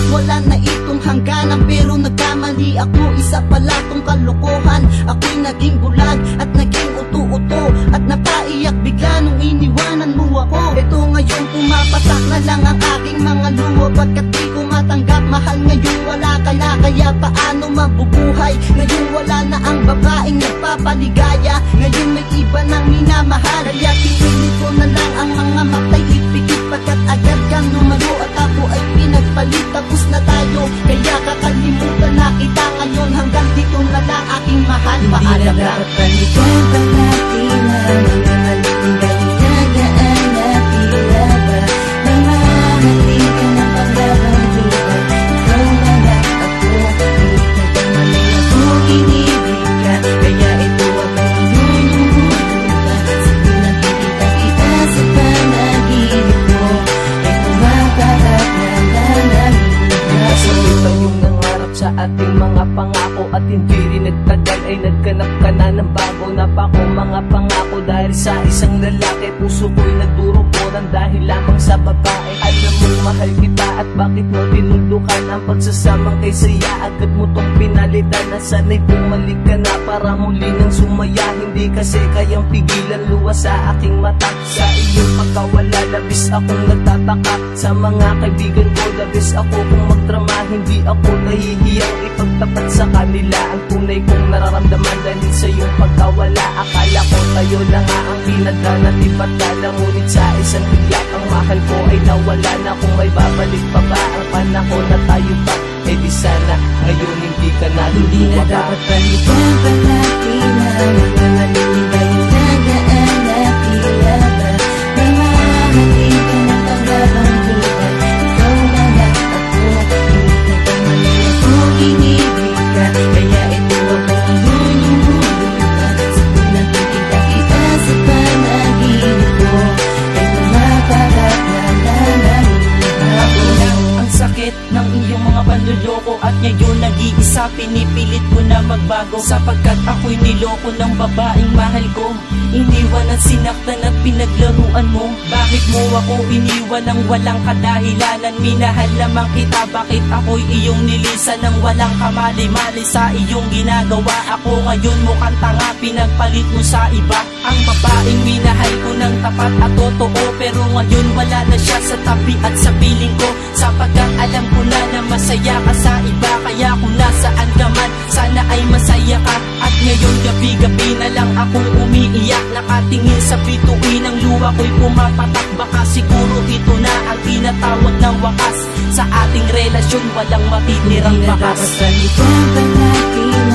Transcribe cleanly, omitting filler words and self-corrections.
wala na itong hangganan. Pero nagkamali ako, isa pala tong kalokohan. Ako'y naging bulag at naging uto-uto, at napaiyak bigla nung iniwanan mo ako. Ito ngayon pumapatak na lang ang aking mga luha, pagkat di ko matanggap. Mahal ngayon wala ka na, kaya paano mabubuhay? Ngayon wala na ang babaeng nagpapaligaya, ngayon may iba nang minamahal. Kaya pinilit ko na lang ang mga matay ipikit, pagkat agad kang lumalo at ako ay pinagpalit. Tapos na tayo, kaya kakalimutan na kita ngayon. Hanggang dito na lang aking mahal. Paalam na. Hindi na dapat balikan pa natin ang mga maling galingagaan na tila ba namahalin ka ng pagbabalutan. Ikaw na lang ako, nagkamali ako, inibig ka, kaya ito ako ang lululutan. Sige na nakikita kita sa panaginip ko, ay tumaparat na namin. Sabay tayong nangarap sa ating mga pangako, at hindi rin nagtagal ay nagkanap ka na ng bago. Napako mga pangako dahil sa isang lalaki, puso ko'y nagdurog ng dahil lamang sa babae. Alam mo mahal kita, at bakit mo tinuldukan ang pagsasamang kay saya? Agad mo tong pinalitan, na sana'y bumalik ka na para muli nang sumaya. Hindi kasi kayang pigilan luwas sa aking mata. Sa iyong pagkawala, labis akong nagtataka. Sa mga kaibigan ko, labis ako kung magdrama. Hindi ako nahihiyang ipagtapat sa kanila ang tunay kong nararamdaman dahil sa iyong pagkawala. Akala ko tayo na nga ang pinagdanat, iba't kala, ngunit sa isang bigla ang mahal ko ay nawala na. Kung may babalik pa ba ang panahon na tayo pa, eh di sana ngayon hindi ka na luluwa. Hindi na dapat balikan pa natin ang mga maling galingagaan na tila ba namahalin ka ng pagbabalutan. Ikaw na lang ako, nagkamali ako, inibig ka, kaya ito ako ang lululutan. Sige na nakikita kita sa panaginip ko, ay tumaparat na namin. Ako lang ang sakit ng iyong mga panluloko, at ngayon nag-iisa pinipilit ko na magbago, sapagkat ako'y niloko ng babaeng mahal ko. Iniwan at sinaktan at pinaglaruan mo. Bakit mo ako iniwan ng walang kadahilanan? Minahal lamang kita, bakit ako'y iyong nilisan ng walang kamali-mali sa iyong ginagawa? Ako ngayon mukhang tanga, pinagpalit mo sa iba. Ang babaeng minahal ko ng tapat at totoo, pero ngayon wala na siya sa tabi at sa piling ko. Sapagkat alam ko na na masaya ka sa iba, kaya kung nasaan ka man, sana ay masaya ka. At ngayon gabi-gabi na lang akong umiiyak, nakatingin sa bituin, ang luha ko'y pumapatak. Baka siguro ito na ang tinatawag ng wakas sa ating relasyon, walang matitirang bakas. Hindi na dapat balikan pa natin ang